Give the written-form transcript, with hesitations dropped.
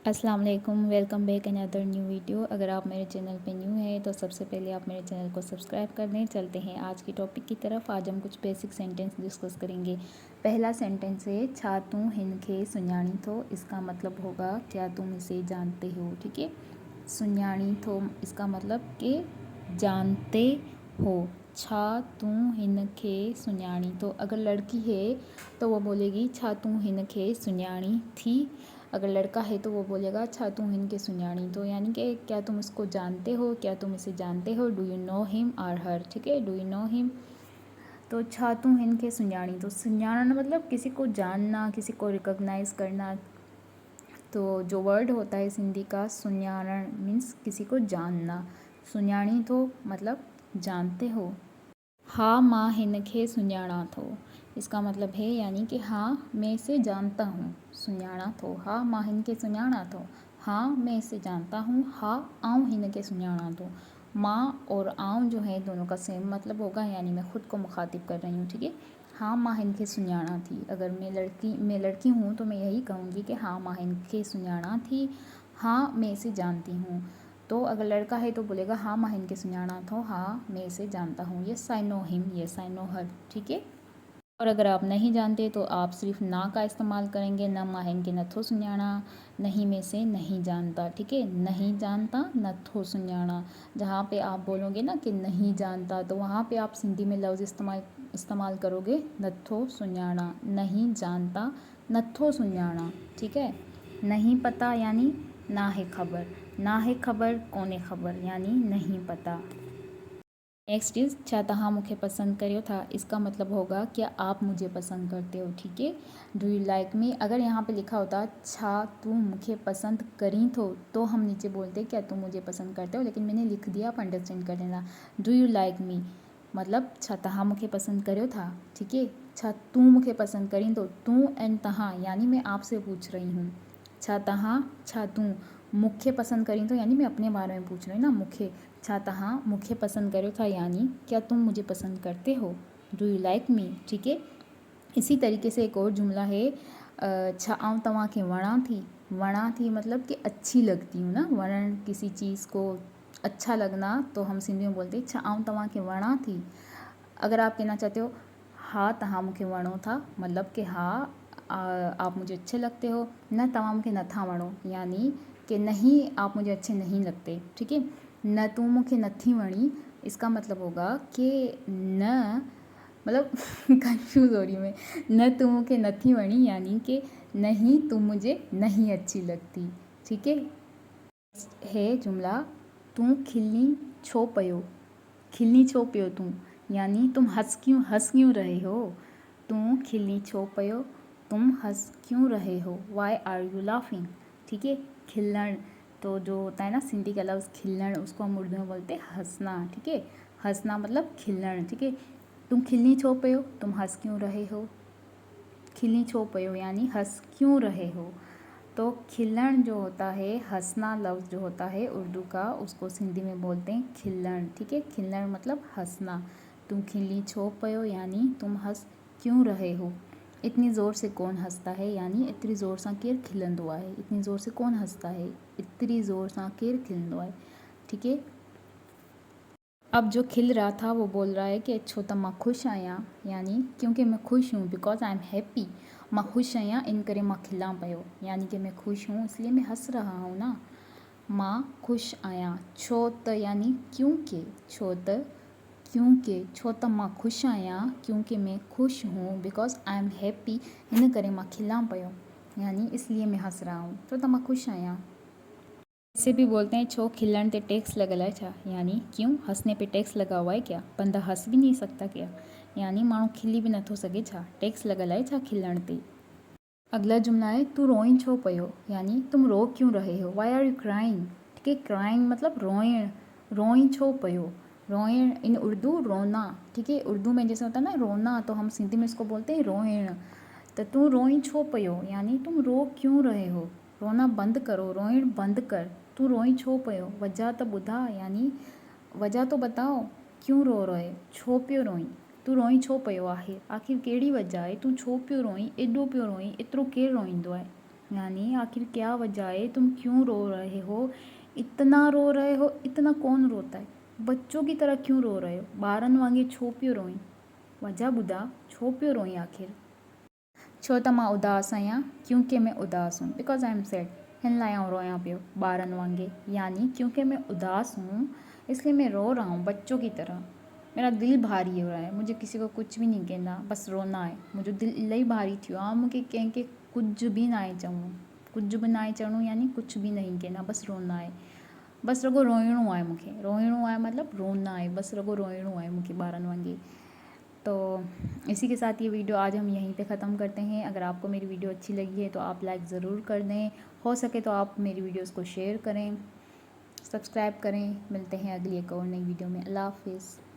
अस्सलाम वालेकुम, welcome back another new video. अगर आप मेरे चैनल पे न्यू हैं तो सबसे पहले आप मेरे चैनल को सब्सक्राइब कर दें। चलते हैं आज की टॉपिक की तरफ। आज हम कुछ बेसिक सेंटेंस डिस्कस करेंगे। पहला सेंटेंस है छा तू हिनखे सुञाणी थो। इसका मतलब होगा क्या तुम इसे जानते हो। ठीक है, सुञाणी थो इसका मतलब कि जानते हो। छा तू हिनखे सुञाणी तो अगर लड़की है तो वो बोलेगी छा तू हिनखे सुञाणी थी। अगर लड़का है तो वो बोलेगा छा तू हिनके सुञाणी तो, यानी कि क्या तुम इसको जानते हो, क्या तुम इसे जानते हो। Do you know him or her. ठीक है, डू यू नो हिम। तो छा तू हिनके सुञाणी तो सुञाना मतलब किसी को जानना, किसी को रिकॉग्नाइज करना। तो जो वर्ड होता है सिंधी का सुञाणण मीन्स किसी को जानना। सुञाणी तो मतलब जानते हो। हाँ माँ हिनखे सुञाणा थो। इसका मतलब है यानी कि हाँ मैं इसे जानता हूँ। सुञाणा थो, हाँ माँ हिनखे सुञाणा थो। हाँ मैं इसे जानता हूँ। हाँ आऊँ हिनखे सुञाणा थो। माँ और आऊँ जो है दोनों का सेम मतलब होगा, यानी मैं खुद को मुखातिब कर रही हूँ। ठीक है, हाँ माँ हिनखे सुञाणा थी। अगर मैं लड़की हूँ तो मैं यही कहूँगी कि हाँ माँ हिनखे सुञाणा थी। हाँ मैं इसे जानती हूँ। तो अगर लड़का है तो बोलेगा हाँ माँ हिनके सुञाणा थो। हाँ मैं इसे जानता हूँ। Yes I know him, yes I know her. ठीक है, और अगर आप नहीं जानते तो आप सिर्फ ना का इस्तेमाल करेंगे। न माँ हिनके नथो सुञाणा, नहीं में से नहीं जानता। ठीक है, नहीं जानता नथो सुञाणा। जहाँ पे आप बोलोगे ना कि नहीं जानता तो वहाँ पे आप सिंधी में लफ्ज़ इस्तेमाल करोगे नथो सुञाणा। नहीं जानता नथो सुञाणा। ठीक है, नहीं पता यानी ना है खबर। ना है खबर कोने खबर यानी नहीं पता। नेक्स्ट इज़ छा तहाँ मुझे पसंद करियो था। इसका मतलब होगा क्या आप मुझे पसंद करते हो। ठीक है, डू यू लाइक मी। अगर यहाँ पे लिखा होता छा तू मुझे पसंद करी तो हम नीचे बोलते क्या तुम मुझे पसंद करते हो, लेकिन मैंने लिख दिया, आप अंडरस्टैंड कर लेना। डू यू लाइक मी मतलब छा तहाँ मुझे पसंद करियो था। ठीक है, छा तू मुझे पसंद करी तो तू एंड तहाँ यानी मैं आपसे पूछ रही हूँ। छा तहाँ छा तू मुझे पसंद करी तो यानी मैं अपने बारे में पूछ रही हूँ ना। मुझे छा तहाँ मुझे पसंद करो था यानी क्या तुम मुझे पसंद करते हो। Do you like me. ठीक है, इसी तरीके से एक और जुमला है छा आऊँ तव्हां खे वणा थी। वणा थी मतलब कि अच्छी लगती हूँ ना। वणन किसी चीज़ को अच्छा लगना तो हम सिंधी में बोलते हैं छा आऊँ तव्हां खे वणा थी। अगर आप कहना चाहते हो हाँ तव्हां मूंखे वणो था मतलब कि हाँ आप मुझे अच्छे लगते हो। न तव्हां मूंखे नथा वणो यानी कि नहीं आप मुझे अच्छे नहीं लगते। ठीक है, न तू मूंखे नथी वणी इसका मतलब होगा कि न मतलब कंफ्यूज हो रही हूँ मैं। न तू मूंखे नथी वणी यानी कि नहीं तुम मुझे नहीं अच्छी लगती। ठीक है जुमला तू खिलनी छो पयो। खिलनी छो पियो तू यानी तुम हंस क्यों रहे हो। तू खिलनी छो पयो तुम हंस क्यों रहे हो। Why are you laughing. ठीक है, खिलण तो जो होता है ना सिंधी का लफ्ज़ खिलण, उसको हम उर्दू में बोलते हैं हंसना। ठीक है, हंसना मतलब खिलण। ठीक है, तुम खिलनी छो पयो तुम हंस क्यों रहे हो। खिलनी छो पयो यानी हंस क्यों रहे हो। तो खिलण जो होता है हंसना लफ्ज़ जो होता है उर्दू का, उसको सिंधी में बोलते हैं खिलण। ठीक है, खिलण मतलब हंसना। तुम खिली छो पयो यानी तुम हंस क्यों रहे हो। इतनी ज़ोर से कौन हंसता है यानी इतनी ज़ोर सां केर खिलंदो आहे। इतनी ज़ोर से कौन हंसता है, इतनी ज़ोर सां केर खिलंदो आहे। ठीक है, अब जो खिल रहा था वो बोल रहा है कि छो त मां खुश आहियां यानी क्योंकि मैं खुश हूँ। Because I am happy. मां खुश आहियां इन करे मां खिलां पियो यानी कि मैं खुश हूँ इसलिए मैं हंस रहा हूँ ना। मां खुश आहियां छो त यानी क्योंकि। छो त मां खुश आहियां क्योंकि मैं खुश हूँ। बिकॉज आई एम हैप्पी हिन करे मां खिलां पियो यानी इसलिए मैं हंस रहा हूँ। छो त मां खुश आहियां। इसे भी बोलते हैं छो खिलण ते टैक्स लगल है छा यानी क्यों हंसने पे टैक्स लगा हुआ है क्या। बंदा हंस भी नहीं सकता क्या, यानी माण्हू खिली भी नथो सघे छा, टैक्स लगल है छा खिलण ते। अगला जुमला है तू रोइन छो पयो यानी तुम रो क्यों रहे हो। Why are you crying. ठीक है, क्राइंग मतलब रोइण। रोइन छो पयो, रोइण इन उर्दू रोना। ठीक है, उर्दू में जैसे होता है ना रोना, तो हम सिंधी में इसको बोलते हैं रोइण। तो तू रोइन छो पयो यानी तुम रो क्यों रहे हो। रोना बंद करो, रोइण बंद कर। तू रोई छो पयो वजह त ॿुधा यानी वजह तो बताओ क्यों रो रहे, छो पियो रोई। तू रोई छो पियो आहे, आखिर कहिड़ी वजह आहे, तू छो पियो रोई, एॾो पियो रोई, एतिरो केरु रोईंदो आहे। यानी आखिर क्या वजह है, तुम क्यों रो रहे हो, इतना रो रहे हो, इतना कौन रोता है, बच्चों की तरह क्यों रो रहे हो, बारन वांगे छो पियो रोई, वजह बुधा छो पियो रोई आखिर। छो त मां उदास आहियां, क्योंकि मैं उदास हूँ, बिकॉज आई एम सैड, हिन लाइ आउं रोयां पियो ॿारनि वांगे, यानी क्योंकि मैं उदास हूँ इसलिए मैं रो रहा हूँ बच्चों की तरह। मेरा दिल भारी हो रहा है, मुझे किसी को कुछ भी नहीं कहना, बस रोना है, मुझे दिल इलाही भारी थियो आहे, मूंखे कंहिंखे कुझु बि न आहे चवणो, कुझु बि न आहे चवणो, यानी कुझु बि नहीं कहना, बस रोना है, बस रुगो रोइणो आहे मूंखे, रोइणो आहे मतिलबु रोना है, बस रुगो रोइणो आहे मूंखे ॿारनि वांगे। तो इसी के साथ ये वीडियो आज हम यहीं पे ख़त्म करते हैं। अगर आपको मेरी वीडियो अच्छी लगी है तो आप लाइक ज़रूर कर दें, हो सके तो आप मेरी वीडियोस को शेयर करें, सब्सक्राइब करें। मिलते हैं अगली एक और नई वीडियो में। अल्लाह हाफिज़।